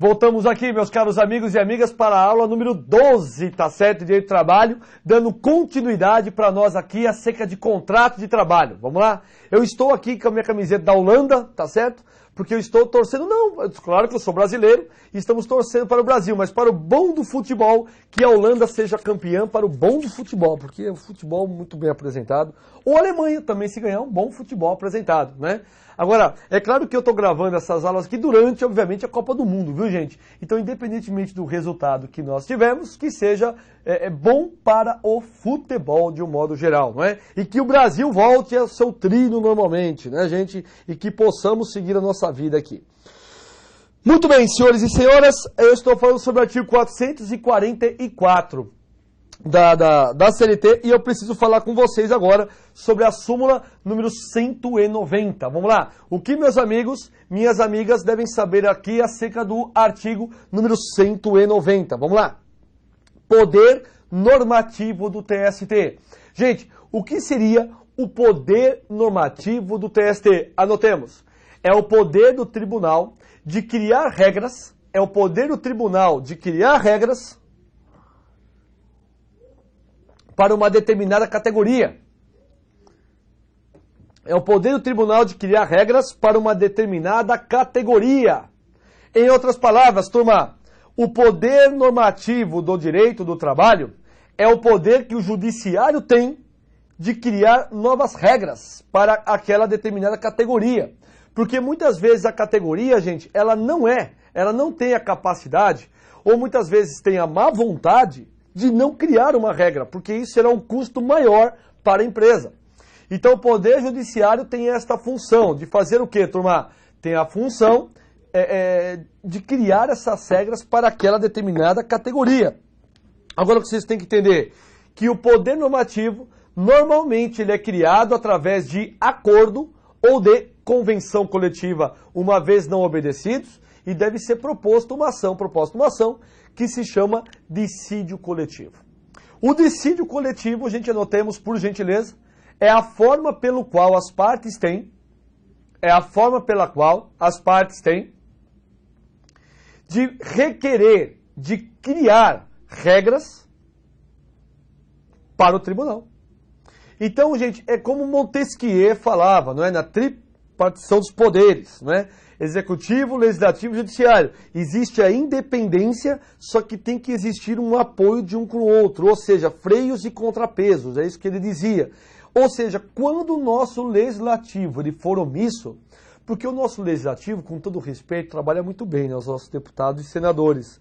Voltamos aqui, meus caros amigos e amigas, para a aula número 12, tá certo? Direito do trabalho, dando continuidade para nós aqui acerca de contrato de trabalho. Vamos lá? Eu estou aqui com a minha camiseta da Holanda, tá certo? Porque eu estou torcendo, não, claro que eu sou brasileiro e estamos torcendo para o Brasil, mas para o bom do futebol, que a Holanda seja campeã para o bom do futebol, porque é um futebol muito bem apresentado. Ou a Alemanha também se ganhar um bom futebol apresentado, né? Agora, é claro que eu estou gravando essas aulas aqui durante, obviamente, a Copa do Mundo, viu, gente? Então, independentemente do resultado que nós tivemos, que seja bom para o futebol de um modo geral, não é? E que o Brasil volte ao seu trino normalmente, né, gente? E que possamos seguir a nossa vida aqui. Muito bem, senhores e senhoras, eu estou falando sobre o artigo 444 da CLT e eu preciso falar com vocês agora sobre a súmula número 190. Vamos lá. O que meus amigos, minhas amigas devem saber aqui acerca do artigo número 190. Vamos lá. Poder normativo do TST. Gente, o que seria o poder normativo do TST? Anotemos. É o poder do tribunal de criar regras, é o poder do tribunal de criar regras para uma determinada categoria. É o poder do tribunal de criar regras para uma determinada categoria. Em outras palavras, turma, o poder normativo do direito do trabalho é o poder que o judiciário tem de criar novas regras para aquela determinada categoria. Porque muitas vezes a categoria, gente, ela não tem a capacidade, ou muitas vezes tem a má vontade de não criar uma regra, porque isso será um custo maior para a empresa. Então o Poder Judiciário tem esta função de fazer o quê, turma? Tem a função de criar essas regras para aquela determinada categoria. Agora o que vocês têm que entender, que o poder normativo, normalmente ele é criado através de acordo ou de convenção coletiva, uma vez não obedecidos, e deve ser proposta uma ação que se chama dissídio coletivo. O dissídio coletivo, gente, anotemos por gentileza, é a forma pela qual as partes têm de requerer, de criar regras para o tribunal. Então, gente, é como Montesquieu falava, não é? Na tripartição dos poderes, não é? Executivo, legislativo e judiciário. Existe a independência, só que tem que existir um apoio de um com o outro, ou seja, freios e contrapesos, é isso que ele dizia. Ou seja, quando o nosso legislativo ele for omisso, porque o nosso legislativo, com todo respeito, trabalha muito bem, né, os nossos deputados e senadores.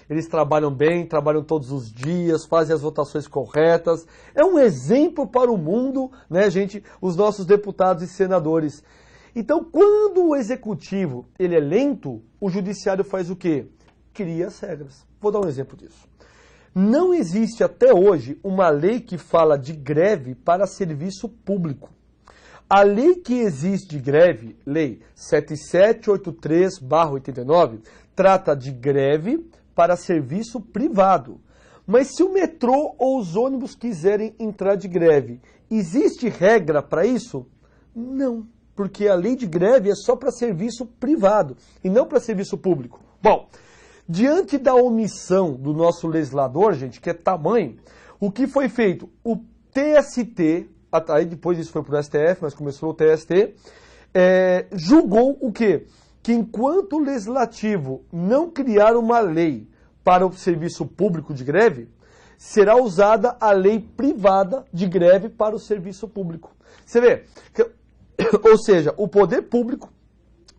Eles trabalham bem, trabalham todos os dias, fazem as votações corretas. É um exemplo para o mundo, né, gente, os nossos deputados e senadores. Então, quando o executivo ele é lento, o judiciário faz o quê? Cria as regras. Vou dar um exemplo disso. Não existe até hoje uma lei que fala de greve para serviço público. A lei que existe de greve, Lei 7783/89, trata de greve para serviço privado. Mas se o metrô ou os ônibus quiserem entrar de greve, existe regra para isso? Não. Porque a lei de greve é só para serviço privado e não para serviço público. Bom, diante da omissão do nosso legislador, gente, que é tamanho, o que foi feito? O TST, aí depois isso foi para o STF, mas começou o TST, julgou o quê? Que enquanto o legislativo não criar uma lei para o serviço público de greve, será usada a lei privada de greve para o serviço público. Você vê... Ou seja, o poder público,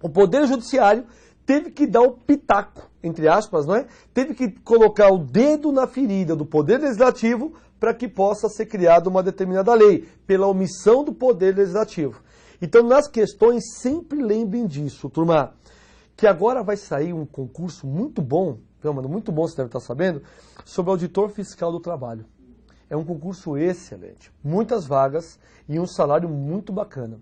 o poder judiciário teve que dar o pitaco, entre aspas, não é? Teve que colocar o dedo na ferida do poder legislativo para que possa ser criada uma determinada lei, pela omissão do poder legislativo. Então, nas questões, sempre lembrem disso, turma, que agora vai sair um concurso muito bom, muito bom, você deve estar sabendo, sobre auditor fiscal do trabalho. É um concurso excelente, muitas vagas e um salário muito bacana.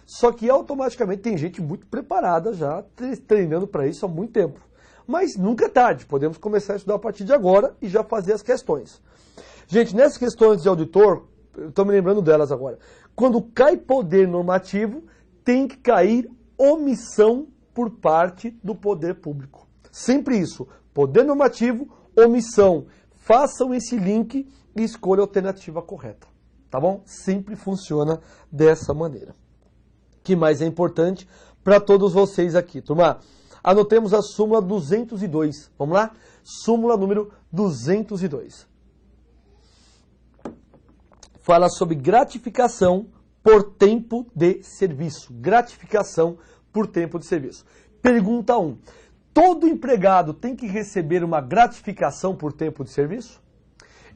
Só que automaticamente tem gente muito preparada já, treinando para isso há muito tempo. Mas nunca é tarde, podemos começar a estudar a partir de agora e já fazer as questões. Gente, nessas questões de auditor, estou me lembrando delas agora. Quando cai poder normativo, tem que cair omissão por parte do poder público. sempre isso. Poder normativo, omissão. Façam esse link e escolha a alternativa correta. Tá bom? Sempre funciona dessa maneira. O que mais é importante para todos vocês aqui, turma? Anotemos a súmula 202. Vamos lá? Súmula número 202. Fala sobre gratificação por tempo de serviço. Gratificação por tempo de serviço. Pergunta 1. Todo empregado tem que receber uma gratificação por tempo de serviço?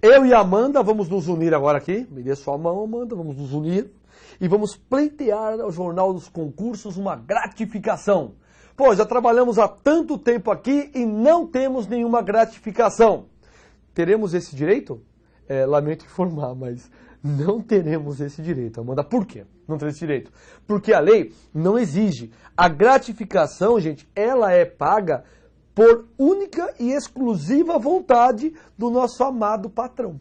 Eu e a Amanda vamos nos unir agora aqui. Me dê sua mão, Amanda. Vamos nos unir. E vamos pleitear ao Jornal dos Concursos uma gratificação. Pô, já trabalhamos há tanto tempo aqui e não temos nenhuma gratificação. Teremos esse direito? Lamento informar, mas não teremos esse direito, Amanda. Por quê? Não teremos esse direito? Porque a lei não exige. A gratificação, gente, ela é paga por única e exclusiva vontade do nosso amado patrão.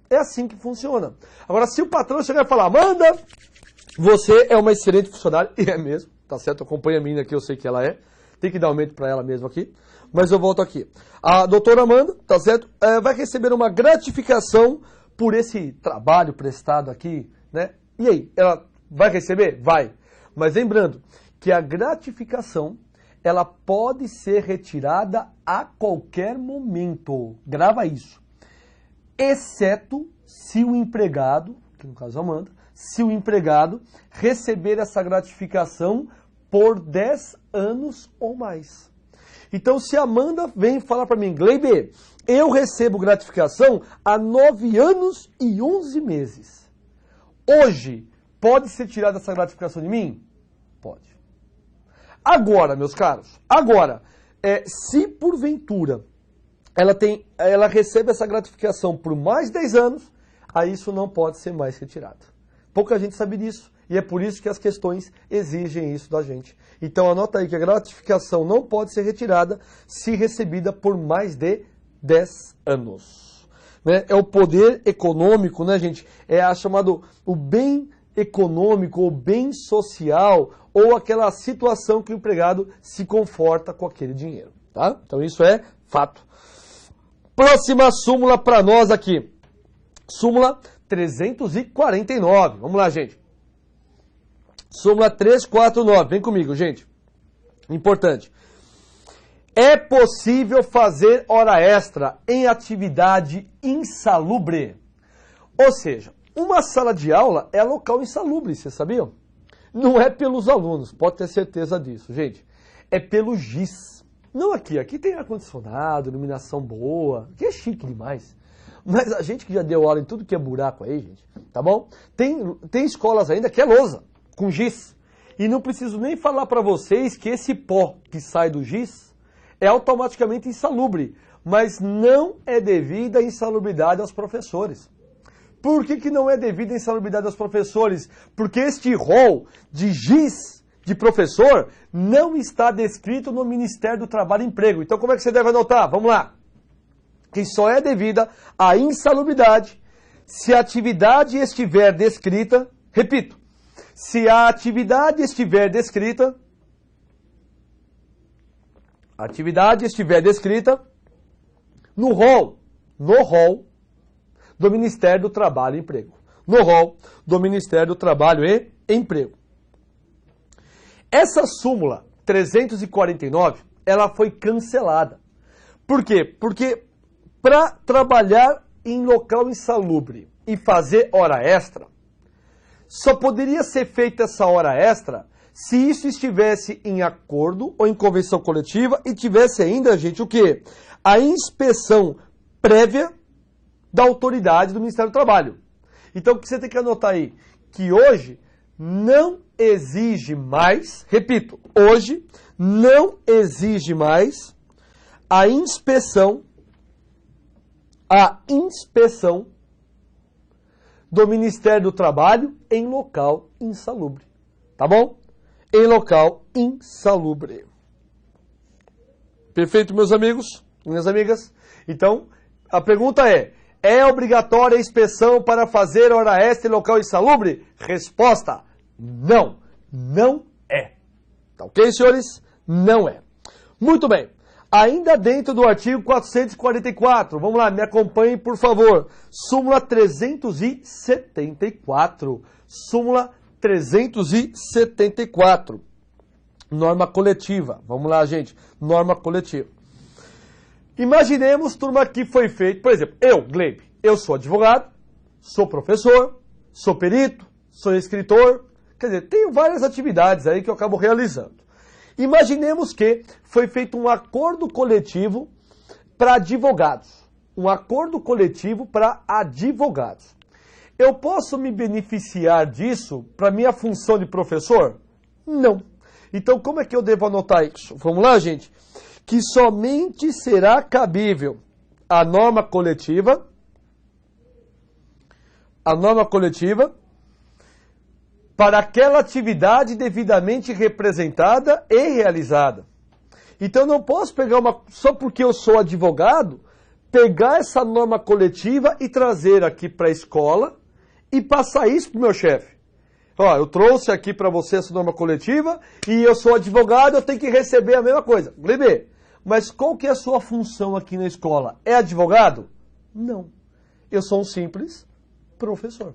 É assim que funciona. Agora, se o patrão chegar e falar, Amanda, você é uma excelente funcionária, e é mesmo, tá certo? Acompanha a menina aqui, eu sei que ela é. Tem que dar aumento para ela mesmo aqui. Mas eu volto aqui. A doutora Amanda, tá certo? Vai receber uma gratificação por esse trabalho prestado aqui, né? E aí, ela vai receber? Vai. Mas lembrando que a gratificação, ela pode ser retirada a qualquer momento. Grava isso. Exceto se o empregado, que no caso é a Amanda, se o empregado receber essa gratificação por 10 anos ou mais. Então, se a Amanda vem falar para mim, Gleiber, eu recebo gratificação há 9 anos e 11 meses. Hoje, pode ser tirada essa gratificação de mim? Pode. Agora, meus caros, se porventura ela recebe essa gratificação por mais 10 anos, aí isso não pode ser mais retirado. Pouca gente sabe disso e é por isso que as questões exigem isso da gente. Então anota aí que a gratificação não pode ser retirada se recebida por mais de 10 anos. Né? É o poder econômico, né, gente? É chamado o bem econômico ou bem social ou aquela situação que o empregado se conforta com aquele dinheiro. Tá? Então isso é fato. Próxima súmula para nós aqui. Súmula 349. Vamos lá, gente. Súmula 349. Vem comigo, gente. Importante. É possível fazer hora extra em atividade insalubre. Ou seja, uma sala de aula é local insalubre, vocês sabiam? Não é pelos alunos, pode ter certeza disso, gente. É pelo giz. Não aqui. Aqui tem ar-condicionado, iluminação boa. Aqui é chique demais. Mas a gente que já deu aula em tudo que é buraco aí, gente, tá bom? Tem escolas ainda que é lousa, com giz. E não preciso nem falar para vocês que esse pó que sai do giz é automaticamente insalubre. Mas não é devido à insalubridade aos professores. Por que não é devido à insalubridade aos professores? Porque este rol de giz de professor não está descrito no Ministério do Trabalho e Emprego. Então como é que você deve anotar? Vamos lá. Que só é devida à insalubridade se a atividade estiver descrita, repito, se a atividade estiver descrita no rol do Ministério do Trabalho e Emprego. No rol do Ministério do Trabalho e Emprego. Essa súmula 349, ela foi cancelada. Por quê? Porque para trabalhar em local insalubre e fazer hora extra, só poderia ser feita essa hora extra se isso estivesse em acordo ou em convenção coletiva e tivesse ainda, gente, o quê? A inspeção prévia da autoridade do Ministério do Trabalho. Então, o que você tem que anotar aí? Que hoje não exige mais, repito, hoje não exige mais a inspeção do Ministério do Trabalho em local insalubre. Tá bom? Em local insalubre. Perfeito, meus amigos, minhas amigas? Então, a pergunta é obrigatória a inspeção para fazer hora extra em local insalubre? Resposta, não é. Tá ok, senhores? Não é. Muito bem. Ainda dentro do artigo 444, vamos lá, me acompanhem por favor. Súmula 374. Súmula 374. Norma coletiva. Vamos lá, gente. Norma coletiva. Imaginemos, turma, que foi feito, por exemplo, eu, Gleibe, eu sou advogado, sou professor, sou perito, sou escritor, quer dizer, tenho várias atividades aí que eu acabo realizando. Imaginemos que foi feito um acordo coletivo para advogados. Um acordo coletivo para advogados. Eu posso me beneficiar disso para minha função de professor? Não. Então, como é que eu devo anotar isso? Vamos lá, gente? Que somente será cabível a norma coletiva para aquela atividade devidamente representada e realizada. Então, eu não posso pegar só porque eu sou advogado, pegar essa norma coletiva e trazer aqui para a escola e passar isso para o meu chefe. Ó, eu trouxe aqui para você essa norma coletiva e eu sou advogado, eu tenho que receber a mesma coisa. Bebê, mas qual que é a sua função aqui na escola? É advogado? Não. Eu sou um simples professor.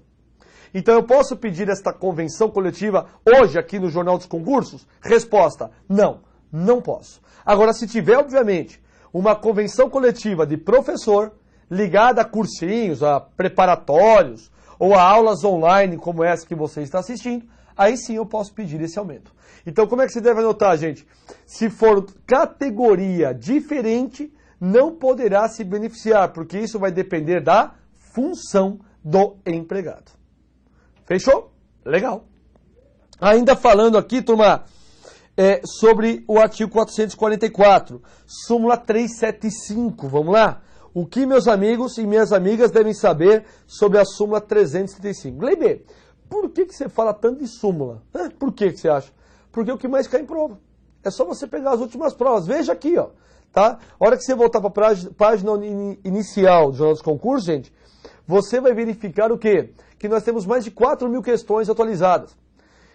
Então eu posso pedir esta convenção coletiva hoje aqui no Jornal dos Concursos? Resposta, não, não posso. Agora, se tiver, obviamente, uma convenção coletiva de professor ligada a cursinhos, a preparatórios ou a aulas online como essa que você está assistindo, aí sim eu posso pedir esse aumento. Então como é que você deve anotar, gente? Se for categoria diferente, não poderá se beneficiar, porque isso vai depender da função do empregado. Fechou? Legal. Ainda falando aqui, turma, sobre o artigo 444, súmula 375, vamos lá? O que meus amigos e minhas amigas devem saber sobre a súmula 375? Gleiber, por que você fala tanto de súmula? Por que você acha? Porque é o que mais cai em prova. É só você pegar as últimas provas. Veja aqui, ó. Tá? A hora que você voltar para a página inicial do Jornal dos Concursos, gente, você vai verificar o quê? Que nós temos mais de 4.000 questões atualizadas.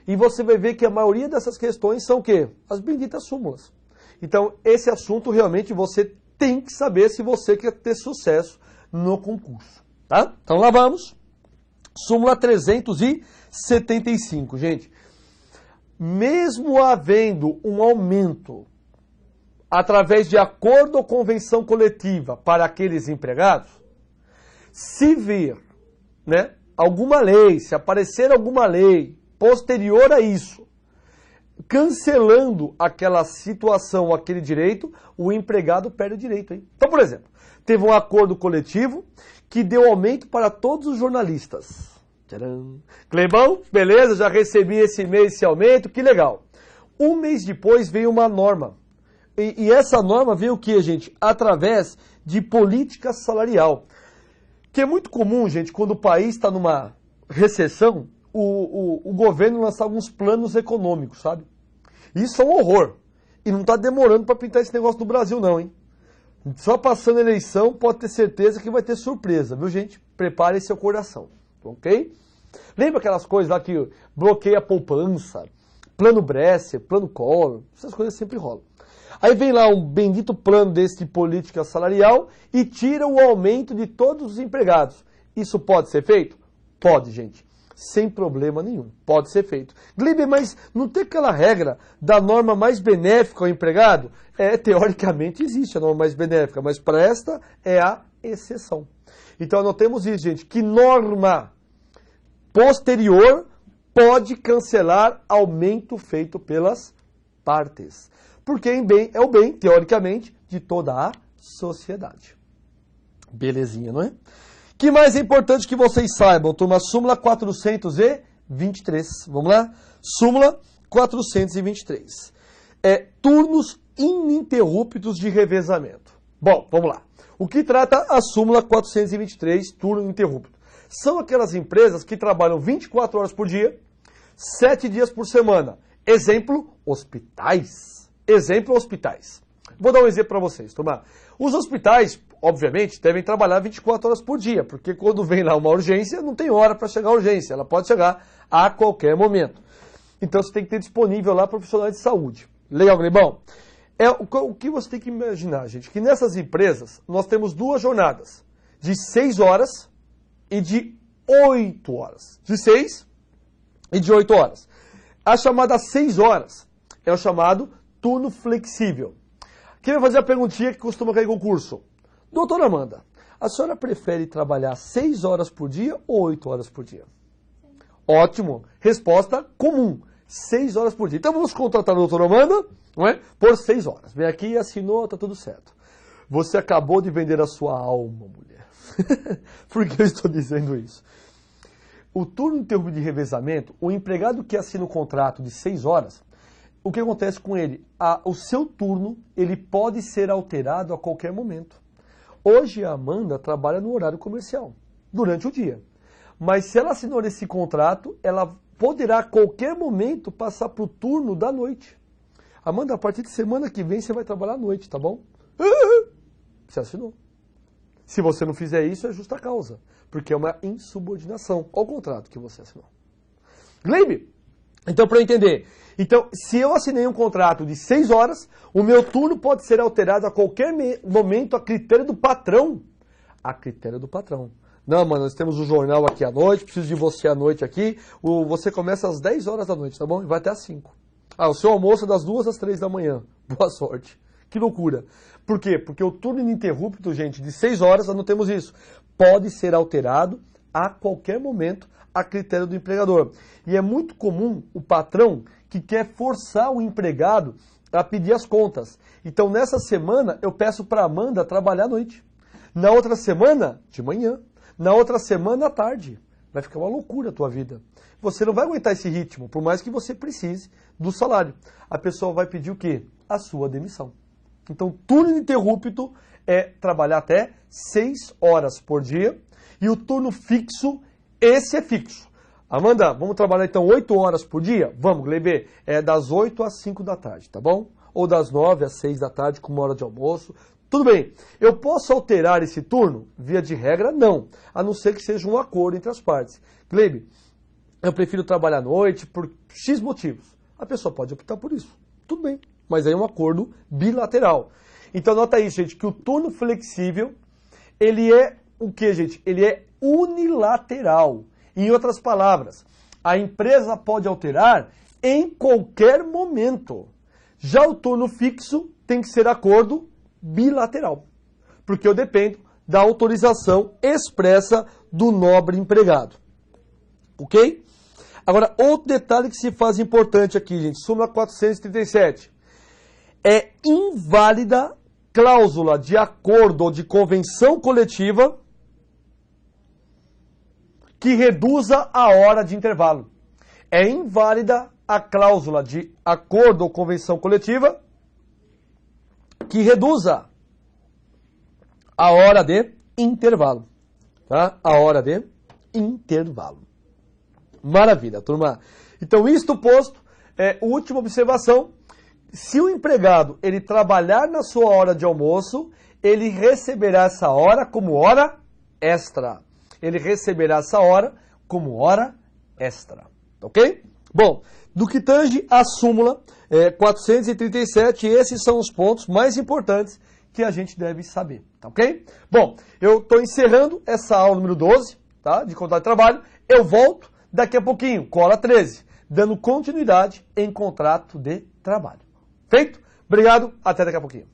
E você vai ver que a maioria dessas questões são o quê? As benditas súmulas. Então, esse assunto realmente você tem que saber se você quer ter sucesso no concurso. Tá? Então lá vamos. Súmula 375, gente. Mesmo havendo um aumento através de acordo ou convenção coletiva para aqueles empregados, se vir, né, alguma lei, se aparecer alguma lei posterior a isso, cancelando aquela situação, aquele direito, o empregado perde o direito, hein? Então, por exemplo, teve um acordo coletivo que deu aumento para todos os jornalistas. Tcharam! Clebão, beleza, já recebi esse mês esse aumento, que legal. Um mês depois veio uma norma. E essa norma veio o que, gente? Através de política salarial. Que é muito comum, gente, quando o país está numa recessão, o governo lançar alguns planos econômicos, sabe? Isso é um horror. E não está demorando para pintar esse negócio no Brasil, não, hein? Só passando a eleição, pode ter certeza que vai ter surpresa, viu, gente? Prepare seu coração, ok? Lembra aquelas coisas lá que bloqueia a poupança, plano Bresser, plano Collor, essas coisas sempre rolam. Aí vem lá um bendito plano desse de política salarial e tira o aumento de todos os empregados. Isso pode ser feito? Pode, gente. Sem problema nenhum. Pode ser feito. Gleiber, mas não tem aquela regra da norma mais benéfica ao empregado? Teoricamente existe a norma mais benéfica, mas para esta é a exceção. Então anotemos isso, gente, que norma posterior pode cancelar aumento feito pelas partes. Porque é o bem, teoricamente, de toda a sociedade. Belezinha, não é? Que mais é importante que vocês saibam, turma? Súmula 423. Vamos lá? Súmula 423. Turnos ininterruptos de revezamento. Bom, vamos lá. O que trata a súmula 423, turno ininterrupto? São aquelas empresas que trabalham 24 horas por dia, 7 dias por semana. Exemplo, hospitais. Exemplo, hospitais. Vou dar um exemplo para vocês, turma. Os hospitais, obviamente, devem trabalhar 24 horas por dia, porque quando vem lá uma urgência, não tem hora para chegar a urgência. Ela pode chegar a qualquer momento. Então, você tem que ter disponível lá profissionais de saúde. Legal, Gleibão? O que você tem que imaginar, gente, que nessas empresas nós temos duas jornadas, de 6 horas e de 8 horas. De 6 e de 8 horas. A chamada 6 horas é o chamado turno flexível. Quem vai fazer a perguntinha que costuma cair em concurso? Doutora Amanda, a senhora prefere trabalhar 6 horas por dia ou 8 horas por dia? Ótimo. Resposta comum. 6 horas por dia. Então vamos contratar a doutora Amanda, não é? Por 6 horas. Vem aqui e assinou, tá tudo certo. Você acabou de vender a sua alma, mulher. Por que eu estou dizendo isso? O turno interrupto de revezamento, o empregado que assina o contrato de 6 horas, o que acontece com ele? O seu turno, ele pode ser alterado a qualquer momento. Hoje a Amanda trabalha no horário comercial, durante o dia. Mas se ela assinou esse contrato, ela poderá a qualquer momento passar para o turno da noite. Amanda, a partir de semana que vem você vai trabalhar à noite, tá bom? Você assinou. Se você não fizer isso, é justa causa. Porque é uma insubordinação ao contrato que você assinou. Gleibe, então para eu entender. Então, se eu assinei um contrato de 6 horas, o meu turno pode ser alterado a qualquer momento a critério do patrão. A critério do patrão. Não, mano, nós temos o jornal aqui à noite, preciso de você à noite aqui. Você começa às 10 horas da noite, tá bom? E vai até às 5. O seu almoço é das 2 às 3 da manhã. Boa sorte. Que loucura. Por quê? Porque o turno ininterrupto, gente, de 6 horas, nós não temos isso. Pode ser alterado a qualquer momento a critério do empregador. E é muito comum o patrão que quer forçar o empregado a pedir as contas. Então, nessa semana, eu peço para a Amanda trabalhar à noite. Na outra semana, de manhã. Na outra semana, à tarde. Vai ficar uma loucura a tua vida. Você não vai aguentar esse ritmo, por mais que você precise do salário. A pessoa vai pedir o quê? A sua demissão. Então, turno ininterrupto é trabalhar até 6 horas por dia. E o turno fixo, esse é fixo. Amanda, vamos trabalhar então 8 horas por dia? Vamos, Gleibe. É das 8 às 5 da tarde, tá bom? Ou das 9 às 6 da tarde, com uma hora de almoço. Tudo bem. Eu posso alterar esse turno? Via de regra, não. A não ser que seja um acordo entre as partes. Gleibe, eu prefiro trabalhar à noite por X motivos. A pessoa pode optar por isso. Tudo bem. Mas aí é um acordo bilateral. Então nota aí, gente, que o turno flexível, ele é o quê, gente? Ele é unilateral. Em outras palavras, a empresa pode alterar em qualquer momento. Já o turno fixo tem que ser acordo bilateral. Porque eu dependo da autorização expressa do nobre empregado. Ok? Agora, outro detalhe que se faz importante aqui, gente. Súmula 437. É inválida cláusula de acordo ou de convenção coletiva que reduza a hora de intervalo. É inválida a cláusula de acordo ou convenção coletiva que reduza a hora de intervalo. Tá? A hora de intervalo. Maravilha, turma. Então, isto posto, última observação. Se o empregado ele trabalhar na sua hora de almoço, ele receberá essa hora como hora extra. Ele receberá essa hora como hora extra. Ok? Bom, do que tange a súmula 437, esses são os pontos mais importantes que a gente deve saber. Tá ok? Bom, eu estou encerrando essa aula número 12, tá, de contrato de trabalho. Eu volto daqui a pouquinho, com a aula 13, dando continuidade em contrato de trabalho. Feito? Obrigado, até daqui a pouquinho.